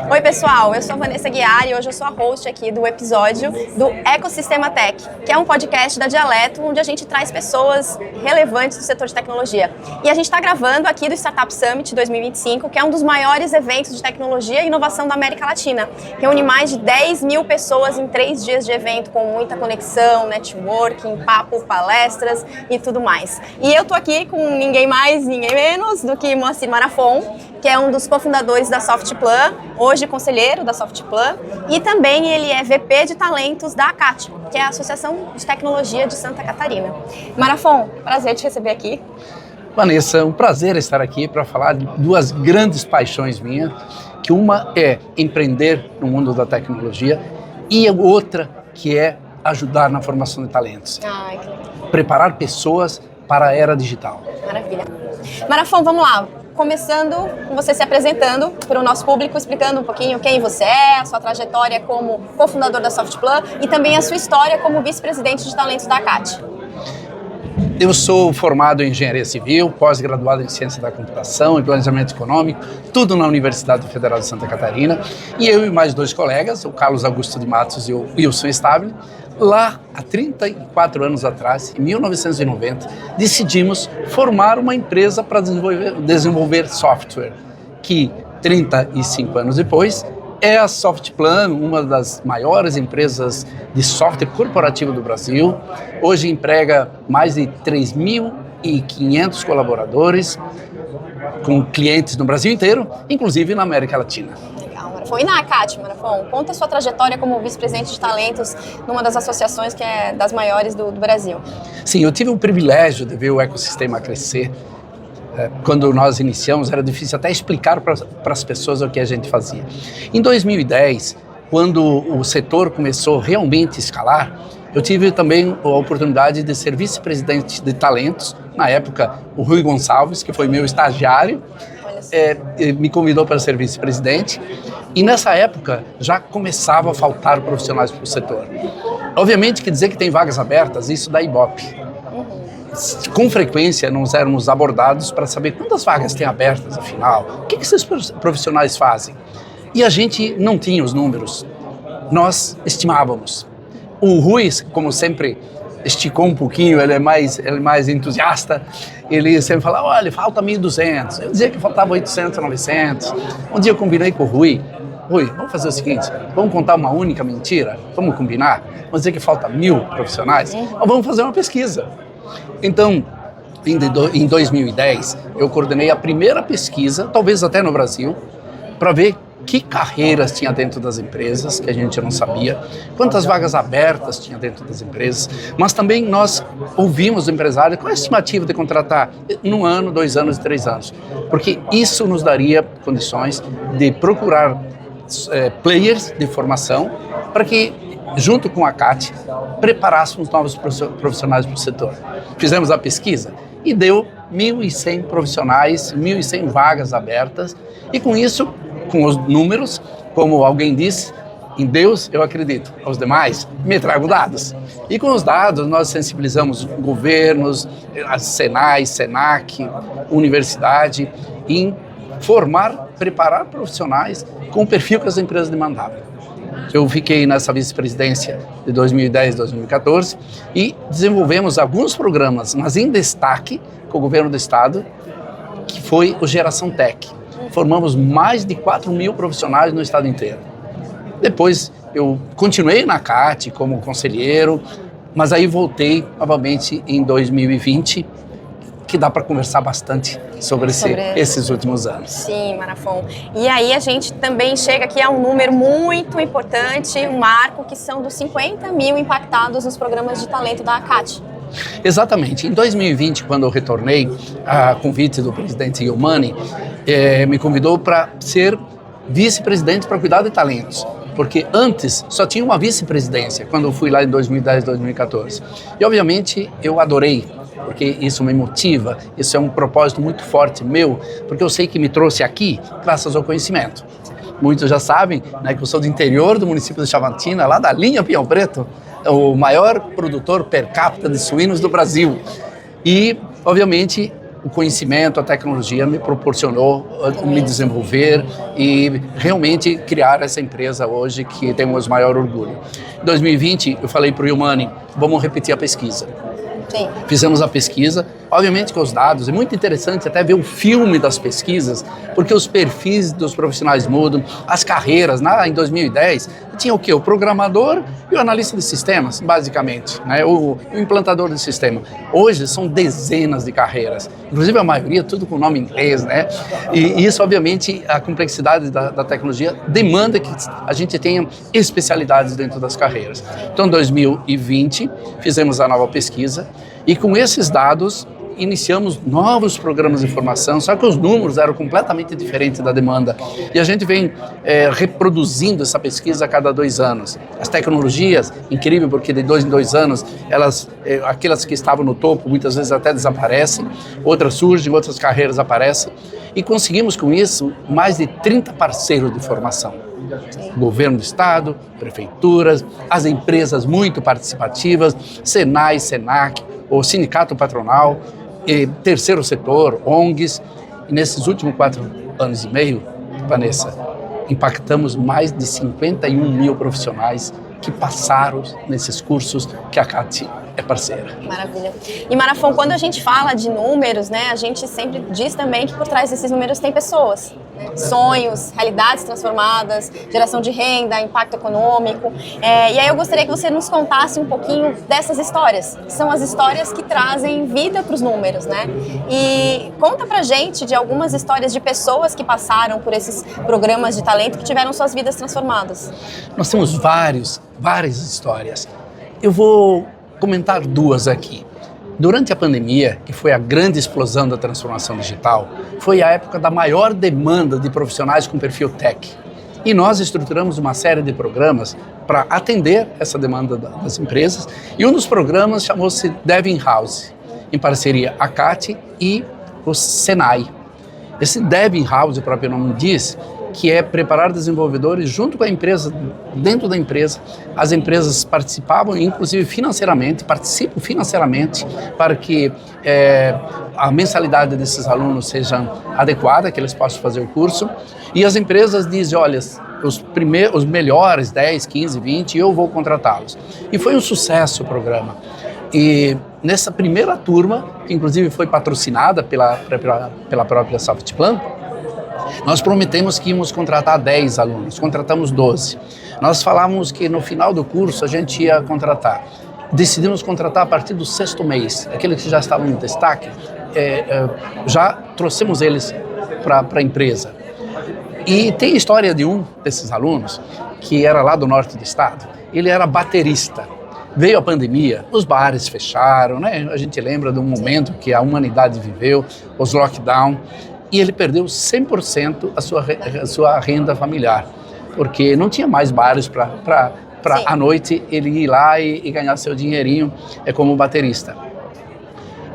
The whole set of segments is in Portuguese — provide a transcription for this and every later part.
Oi pessoal, eu sou a Vanessa Guiar e hoje eu sou a host aqui do episódio do Ecossistema Tech, que é um podcast da Dialeto, onde a gente traz pessoas relevantes do setor de tecnologia. E a gente está gravando aqui do Startup Summit 2025, que é um dos maiores eventos de tecnologia e inovação da América Latina. Reúne mais de 10 mil pessoas em 3 dias de evento, com muita conexão, networking, papo, palestras e tudo mais. E eu tô aqui com ninguém mais, ninguém menos do que Moacir Marafon, que é um dos cofundadores da Softplan, hoje conselheiro da Softplan, e também ele é VP de talentos da ACAT, que é a Associação de Tecnologia de Santa Catarina. Marafon, prazer te receber aqui. Vanessa, um prazer estar aqui para falar de duas grandes paixões minhas, que uma é empreender no mundo da tecnologia e a outra que é ajudar na formação de talentos. Ai, que legal. Preparar pessoas para a era digital. Maravilha. Marafon, vamos lá. Começando com você se apresentando para o nosso público, explicando um pouquinho quem você é, a sua trajetória como cofundador da Softplan e também a sua história como vice-presidente de talentos da ACAT. Eu sou formado em Engenharia Civil, pós-graduado em Ciência da Computação e Planejamento Econômico, tudo na Universidade Federal de Santa Catarina, e eu e mais 2 colegas, o Carlos Augusto de Matos e o Wilson Stabile, lá há 34 anos atrás, em 1990, decidimos formar uma empresa para desenvolver software, que 35 anos depois é a Softplan, uma das maiores empresas de software corporativo do Brasil. Hoje emprega mais de 3.500 colaboradores, com clientes no Brasil inteiro, inclusive na América Latina. Legal, Marafon. E na ACAT, Marafon, conta a sua trajetória como vice-presidente de talentos numa das associações que é das maiores do Brasil. Sim, eu tive o privilégio de ver o ecossistema crescer. Quando nós iniciamos, era difícil até explicar para as pessoas o que a gente fazia. Em 2010, quando o setor começou realmente a escalar, eu tive também a oportunidade de ser vice-presidente de talentos. Na época, o Rui Gonçalves, que foi meu estagiário, me convidou para ser vice-presidente. E nessa época, já começava a faltar profissionais para o setor. Obviamente que dizer que tem vagas abertas, isso dá ibope. Com frequência, nós éramos abordados para saber quantas vagas tem abertas, afinal. O que esses profissionais fazem? E a gente não tinha os números. Nós estimávamos. O Rui, como sempre, esticou um pouquinho, ele é mais entusiasta. Ele sempre falava, olha, falta 1.200. Eu dizia que faltava 800, 900. Um dia eu combinei com o Rui, vamos fazer o seguinte, vamos contar uma única mentira? Vamos combinar? Vamos dizer que falta 1.000 profissionais? Ou vamos fazer uma pesquisa? Então, em 2010, eu coordenei a primeira pesquisa, talvez até no Brasil, para ver que carreiras tinha dentro das empresas, que a gente não sabia, quantas vagas abertas tinha dentro das empresas, mas também nós ouvimos do empresário qual é a estimativa de contratar em 1 ano, 2 anos e 3 anos, porque isso nos daria condições de procurar players de formação para que, junto com a CAT, preparássemos novos profissionais para o setor. Fizemos a pesquisa e deu 1.100 profissionais, 1.100 vagas abertas, e com isso, com os números, como alguém disse, em Deus eu acredito, aos demais me trago dados. E com os dados nós sensibilizamos governos, a Senai, Senac, universidade, em preparar profissionais com o perfil que as empresas demandavam. Eu fiquei nessa vice-presidência de 2010 a 2014 e desenvolvemos alguns programas, mas em destaque com o governo do estado, que foi o Geração Tech. Formamos mais de 4.000 profissionais no estado inteiro. Depois eu continuei na CAT como conselheiro, mas aí voltei novamente em 2020, que dá para conversar bastante sobre esses últimos anos. Sim, Marafon. E aí a gente também chega aqui a um número muito importante, um marco, que são dos 50 mil impactados nos programas de talento da ACAT. Exatamente. Em 2020, quando eu retornei, a convite do presidente Yomani, me convidou para ser vice-presidente para cuidar de talentos. Porque antes só tinha uma vice-presidência, quando eu fui lá em 2010, 2014. E obviamente eu adorei, porque isso me motiva, isso é um propósito muito forte meu, porque eu sei que me trouxe aqui graças ao conhecimento. Muitos já sabem, né, que eu sou do interior do município de Chavantina, lá da linha Pinhão Preto, o maior produtor per capita de suínos do Brasil. E, obviamente, o conhecimento, a tecnologia me proporcionou me desenvolver e realmente criar essa empresa hoje que temos maior orgulho. Em 2020, eu falei para o Humani, vamos repetir a pesquisa. Sim. Fizemos a pesquisa, obviamente com os dados, é muito interessante até ver o filme das pesquisas, porque os perfis dos profissionais mudam, as carreiras, em 2010, tinha o quê? O programador e o analista de sistemas, basicamente, né? O implantador de sistema. Hoje são dezenas de carreiras, inclusive a maioria tudo com nome inglês, né? E isso, obviamente, a complexidade da tecnologia demanda que a gente tenha especialidades dentro das carreiras. Então, em 2020, fizemos a nova pesquisa e com esses dados iniciamos novos programas de formação, só que os números eram completamente diferentes da demanda. E a gente vem reproduzindo essa pesquisa a cada 2 anos. As tecnologias, incrível porque de 2 em 2 anos, aquelas que estavam no topo muitas vezes até desaparecem, outras surgem, outras carreiras aparecem. E conseguimos com isso mais de 30 parceiros de formação. Governo do Estado, prefeituras, as empresas muito participativas, Senai, Senac, o sindicato patronal, terceiro setor, ONGs. E nesses últimos 4 anos e meio, Vanessa, impactamos mais de 51 mil profissionais que passaram nesses cursos que a CAT é parceira. Maravilha. E Marafon, quando a gente fala de números, né, a gente sempre diz também que por trás desses números tem pessoas, né? Sonhos, realidades transformadas, geração de renda, impacto econômico. E aí eu gostaria que você nos contasse um pouquinho dessas histórias, que são as histórias que trazem vida para os números, né? E conta pra gente de algumas histórias de pessoas que passaram por esses programas de talento que tiveram suas vidas transformadas. Nós temos várias histórias. Eu vou comentar 2 aqui. Durante a pandemia, que foi a grande explosão da transformação digital, foi a época da maior demanda de profissionais com perfil tech. E nós estruturamos uma série de programas para atender essa demanda das empresas. E um dos programas chamou-se Dev In-House, em parceria a CAT e o Senai. Esse Dev In-House, o próprio nome diz, que é preparar desenvolvedores junto com a empresa, dentro da empresa. As empresas participavam, inclusive participam financeiramente para que a mensalidade desses alunos seja adequada, que eles possam fazer o curso. E as empresas dizem, olha, os melhores 10, 15, 20, eu vou contratá-los. E foi um sucesso o programa. E nessa primeira turma, que inclusive foi patrocinada pela própria Softplan, nós prometemos que íamos contratar 10 alunos, contratamos 12. Nós falávamos que no final do curso a gente ia contratar. Decidimos contratar a partir do 6º mês. Aqueles que já estavam no destaque, já trouxemos eles para a empresa. E tem a história de um desses alunos, que era lá do norte do estado. Ele era baterista. Veio a pandemia, os bares fecharam, né? A gente lembra de um momento que a humanidade viveu, os lockdown. E ele perdeu 100% a sua renda familiar, porque não tinha mais bares para à noite ele ir lá e ganhar seu dinheirinho como baterista.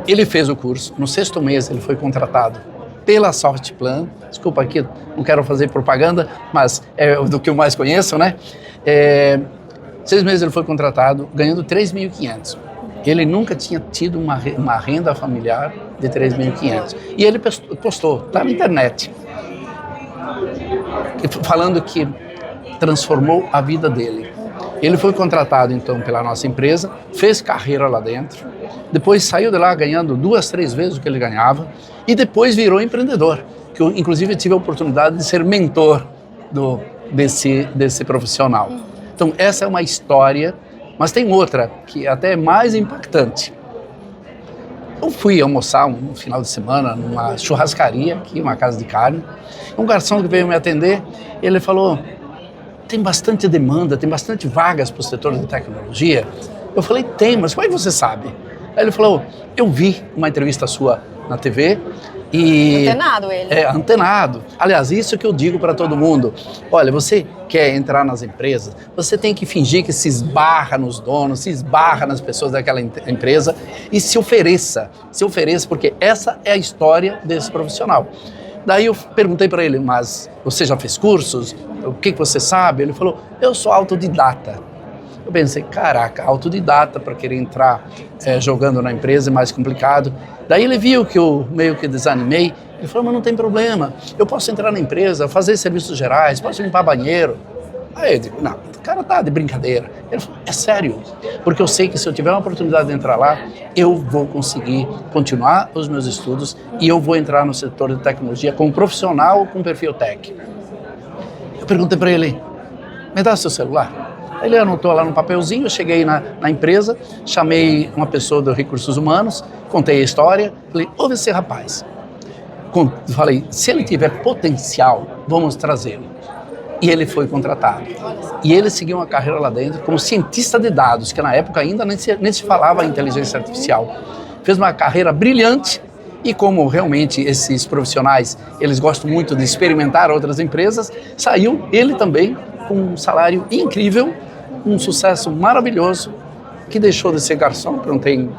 Ele fez o curso, no 6º mês ele foi contratado pela Softplan, desculpa aqui, não quero fazer propaganda, mas é do que eu mais conheço, né? 6 meses ele foi contratado, ganhando 3.500. Ele nunca tinha tido uma renda familiar de 3.500. E ele postou, está na internet, falando que transformou a vida dele. Ele foi contratado, então, pela nossa empresa, fez carreira lá dentro, depois saiu de lá ganhando 2, 3 vezes o que ele ganhava, e depois virou empreendedor, que eu, inclusive, tive a oportunidade de ser mentor desse profissional. Então, essa é uma história. Mas tem outra, que até é mais impactante. Eu fui almoçar um final de semana numa churrascaria aqui, uma casa de carne. Um garçom que veio me atender, ele falou, tem bastante demanda, tem bastante vagas para o setor de tecnologia. Eu falei, tem, mas como é que você sabe? Aí ele falou, eu vi uma entrevista sua na TV e... Antenado ele. Antenado. Aliás, isso que eu digo para todo mundo. Olha, você quer entrar nas empresas, você tem que fingir que se esbarra nos donos, se esbarra nas pessoas daquela empresa e se ofereça, porque essa é a história desse profissional. Daí eu perguntei para ele, mas você já fez cursos? O que você sabe? Ele falou, eu sou autodidata. Eu pensei, caraca, autodidata para querer entrar jogando na empresa é mais complicado. Daí ele viu que eu meio que desanimei, ele falou, mas não tem problema, eu posso entrar na empresa, fazer serviços gerais, posso limpar banheiro. Aí eu digo, não, o cara tá de brincadeira. Ele falou, é sério, porque eu sei que se eu tiver uma oportunidade de entrar lá, eu vou conseguir continuar os meus estudos e eu vou entrar no setor de tecnologia como profissional com perfil tech. Eu perguntei para ele, me dá seu celular? Ele anotou lá no papelzinho, eu cheguei na empresa, chamei uma pessoa dos recursos humanos, contei a história, falei, ouve esse rapaz. Falei, se ele tiver potencial, vamos trazê-lo. E ele foi contratado. E ele seguiu uma carreira lá dentro como cientista de dados, que na época ainda nem se falava em inteligência artificial. Fez uma carreira brilhante e como realmente esses profissionais, eles gostam muito de experimentar outras empresas, saiu ele também com um salário incrível, um sucesso maravilhoso, que deixou de ser garçom, que não tem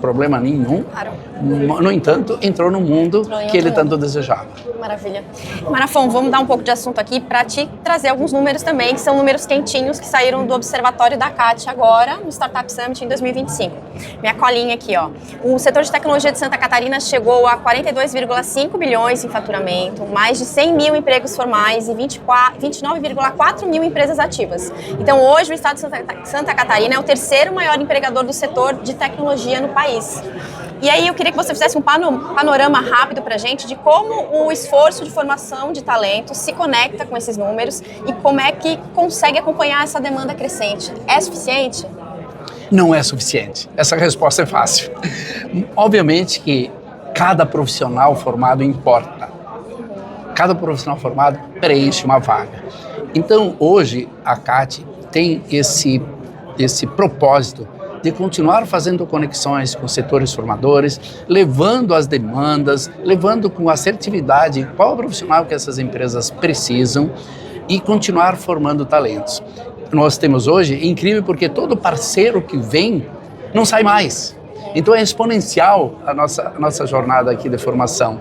problema nenhum. Claro. No entanto, entrou no mundo que ele tanto desejava. Maravilha. Marafon, vamos mudar um pouco de assunto aqui para te trazer alguns números também, que são números quentinhos que saíram do Observatório da CAT agora, no Startup Summit em 2025. Minha colinha aqui, ó. O setor de tecnologia de Santa Catarina chegou a 42,5 bilhões em faturamento, mais de 100 mil empregos formais e 29,4 mil empresas ativas. Então, hoje, o estado de Santa Catarina é o terceiro maior empregador do setor de tecnologia no país. E aí eu queria que você fizesse um panorama rápido para a gente de como o esforço de formação de talentos se conecta com esses números e como é que consegue acompanhar essa demanda crescente. É suficiente? Não é suficiente. Essa resposta é fácil. Obviamente que cada profissional formado importa. Cada profissional formado preenche uma vaga. Então, hoje, a CAT tem esse propósito de continuar fazendo conexões com setores formadores, levando as demandas, levando com assertividade qual profissional que essas empresas precisam e continuar formando talentos. Nós temos hoje, é incrível porque todo parceiro que vem não sai mais. Então é exponencial a nossa jornada aqui de formação.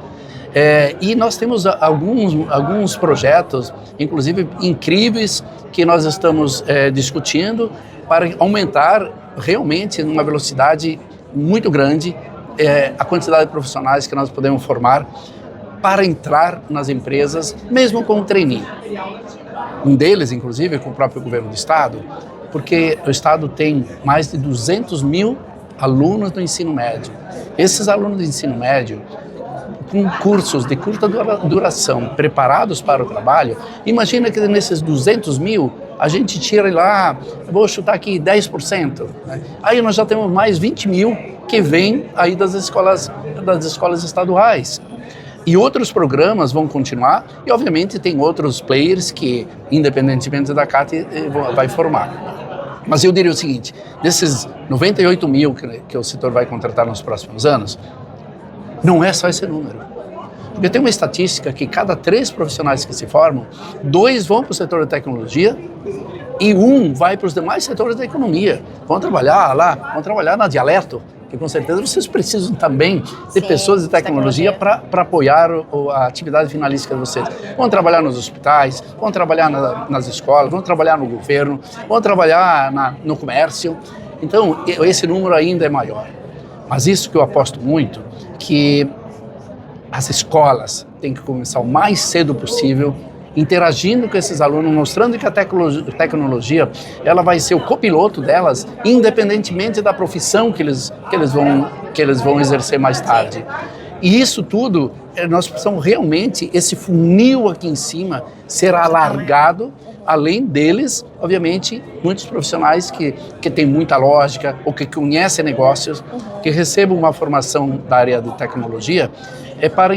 E nós temos alguns projetos, inclusive incríveis, que nós estamos discutindo para aumentar realmente numa velocidade muito grande a quantidade de profissionais que nós podemos formar para entrar nas empresas, mesmo com o trainee. Um deles, inclusive, com o próprio governo do Estado, porque o Estado tem mais de 200 mil alunos do ensino médio. Esses alunos do ensino médio, com cursos de curta duração, preparados para o trabalho, imagina que nesses 200 mil, a gente tira lá, vou chutar aqui 10%. Né? Aí nós já temos mais 20 mil que vêm aí das escolas estaduais. E outros programas vão continuar e, obviamente, tem outros players que, independentemente da CAT, vai formar. Mas eu diria o seguinte, desses 98 mil que o setor vai contratar nos próximos anos, não é só esse número. Porque tem uma estatística que cada 3 profissionais que se formam, 2 vão para o setor de tecnologia e 1 vai para os demais setores da economia. Vão trabalhar lá, vão trabalhar na Dialeto, que com certeza vocês precisam também de pessoas de tecnologia para apoiar a atividade finalística de vocês. Vão trabalhar nos hospitais, vão trabalhar nas escolas, vão trabalhar no governo, vão trabalhar no comércio. Então, esse número ainda é maior. Mas isso que eu aposto muito, que as escolas têm que começar o mais cedo possível, interagindo com esses alunos, mostrando que a tecnologia ela vai ser o copiloto delas, independentemente da profissão que eles vão exercer mais tarde. E isso tudo, nós precisamos realmente, esse funil aqui em cima, ser alargado, além deles, obviamente, muitos profissionais que têm muita lógica ou que conhecem negócios, que recebam uma formação da área de tecnologia, para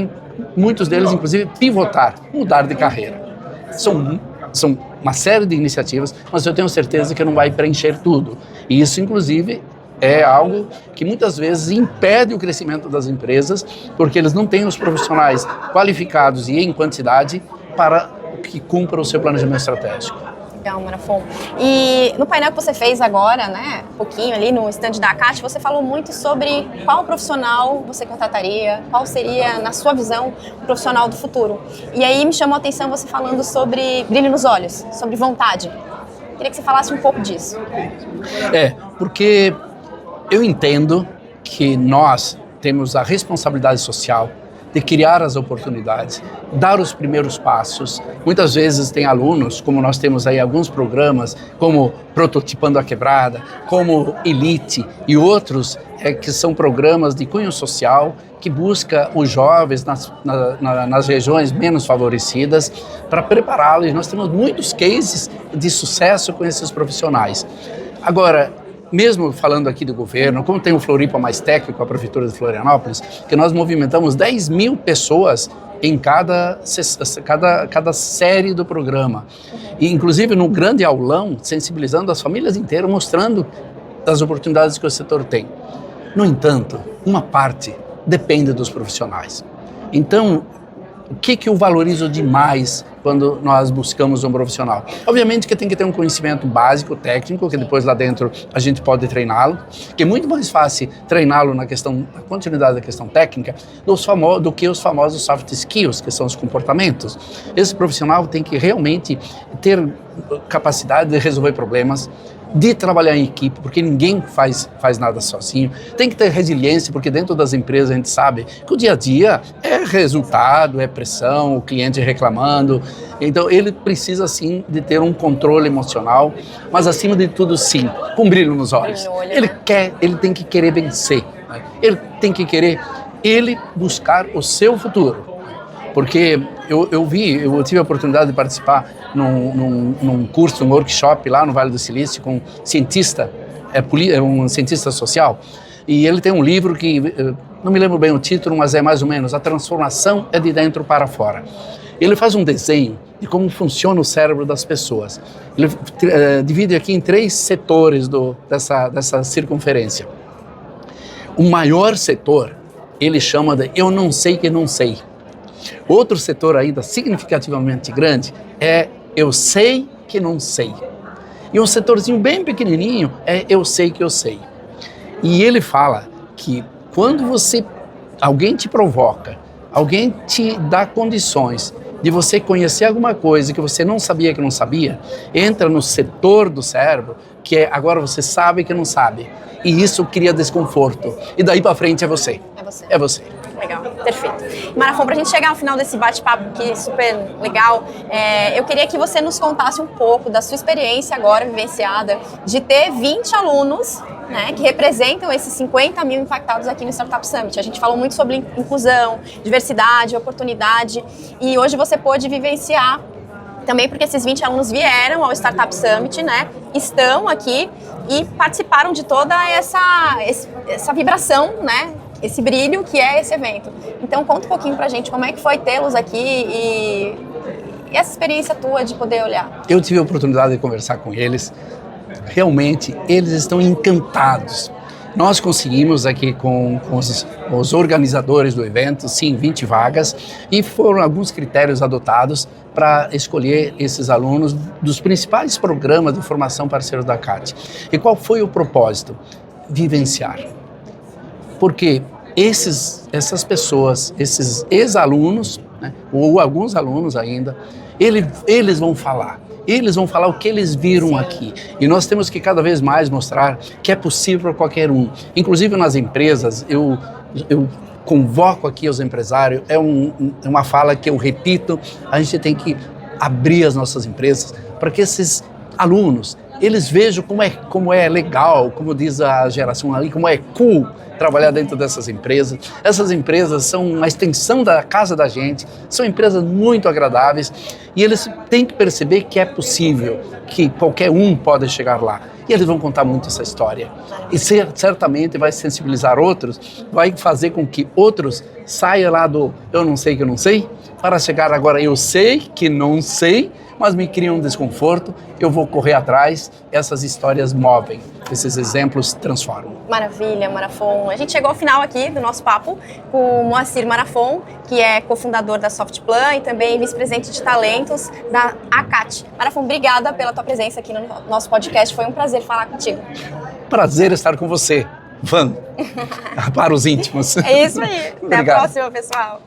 muitos deles, inclusive, pivotar, mudar de carreira. São uma série de iniciativas, mas eu tenho certeza que não vai preencher tudo. E isso, inclusive, é algo que muitas vezes impede o crescimento das empresas, porque eles não têm os profissionais qualificados e em quantidade para que cumpram o seu planejamento estratégico. Legal, Marafon. E no painel que você fez agora, né, um pouquinho ali no stand da CAT, você falou muito sobre qual profissional você contrataria, qual seria, na sua visão, o profissional do futuro. E aí me chamou a atenção você falando sobre brilho nos olhos, sobre vontade. Queria que você falasse um pouco disso. Porque eu entendo que nós temos a responsabilidade social de criar as oportunidades, dar os primeiros passos. Muitas vezes tem alunos, como nós temos aí alguns programas, como Prototipando a Quebrada, como Elite e outros que são programas de cunho social que busca os jovens nas regiões menos favorecidas para prepará-los. Nós temos muitos cases de sucesso com esses profissionais. Agora, mesmo falando aqui do governo, como tem o Floripa Mais Tech com a Prefeitura de Florianópolis, que nós movimentamos 10 mil pessoas em cada série do programa. E, inclusive, no grande aulão, sensibilizando as famílias inteiras, mostrando as oportunidades que o setor tem. No entanto, uma parte depende dos profissionais. Então, o que eu valorizo demais quando nós buscamos um profissional? Obviamente que tem que ter um conhecimento básico, técnico, que depois lá dentro a gente pode treiná-lo, que é muito mais fácil treiná-lo na continuidade da questão técnica do que os famosos soft skills, que são os comportamentos. Esse profissional tem que realmente ter capacidade de resolver problemas, de trabalhar em equipe, porque ninguém faz nada sozinho. Tem que ter resiliência, porque dentro das empresas a gente sabe que o dia a dia é resultado, é pressão, o cliente reclamando. Então ele precisa sim de ter um controle emocional, mas acima de tudo sim, com brilho nos olhos. Ele tem que querer vencer, né? Ele tem que querer buscar o seu futuro. Porque eu tive a oportunidade de participar num curso, num workshop lá no Vale do Silício com um cientista social, e ele tem um livro que, não me lembro bem o título, mas é mais ou menos, A Transformação é de Dentro para Fora. Ele faz um desenho de como funciona o cérebro das pessoas. Ele divide aqui em 3 setores dessa circunferência. O maior setor, ele chama de Eu Não Sei Que Não Sei. Outro setor ainda significativamente grande é Eu Sei Que Não Sei. E um setorzinho bem pequenininho é Eu Sei Que Eu Sei. E ele fala que quando alguém te provoca, alguém te dá condições de você conhecer alguma coisa que você não sabia que não sabia, entra no setor do cérebro que agora você sabe que não sabe. E isso cria desconforto. E daí para frente é você. É você. Legal, perfeito. Marafon, para a gente chegar ao final desse bate-papo aqui, super legal, eu queria que você nos contasse um pouco da sua experiência agora vivenciada de ter 20 alunos, né, que representam esses 50 mil impactados aqui no Startup Summit. A gente falou muito sobre inclusão, diversidade, oportunidade, e hoje você pôde vivenciar também porque esses 20 alunos vieram ao Startup Summit, né, estão aqui e participaram de toda essa vibração, né, esse brilho que é esse evento. Então conta um pouquinho pra gente como é que foi tê-los aqui e essa experiência tua de poder olhar. Eu tive a oportunidade de conversar com eles. Realmente, eles estão encantados. Nós conseguimos aqui com os organizadores do evento, sim, 20 vagas, e foram alguns critérios adotados para escolher esses alunos dos principais programas de formação parceiros da CAT. E qual foi o propósito? Vivenciar. Porque essas pessoas, esses ex-alunos, né, ou alguns alunos ainda, eles vão falar. Eles vão falar o que eles viram aqui. E nós temos que cada vez mais mostrar que é possível para qualquer um. Inclusive nas empresas, eu convoco aqui os empresários, é uma fala que eu repito, a gente tem que abrir as nossas empresas para que esses alunos, eles vejam como é legal, como diz a geração ali, como é cool trabalhar dentro dessas empresas. Essas empresas são uma extensão da casa da gente, são empresas muito agradáveis e eles têm que perceber que é possível, que qualquer um pode chegar lá. E eles vão contar muito essa história. E certamente vai sensibilizar outros, vai fazer com que outros saiam lá do eu não sei que eu não sei, para chegar agora eu sei que não sei, mas me cria um desconforto, eu vou correr atrás, essas histórias movem, esses exemplos transformam. Maravilha, Marafon. A gente chegou ao final aqui do nosso papo com o Moacir Marafon, que é cofundador da Softplan e também vice-presidente de talentos da ACAT. Marafon, obrigada pela tua presença aqui no nosso podcast, foi um prazer falar contigo. Prazer estar com você, Van, para os íntimos. É isso aí, até a próxima, pessoal.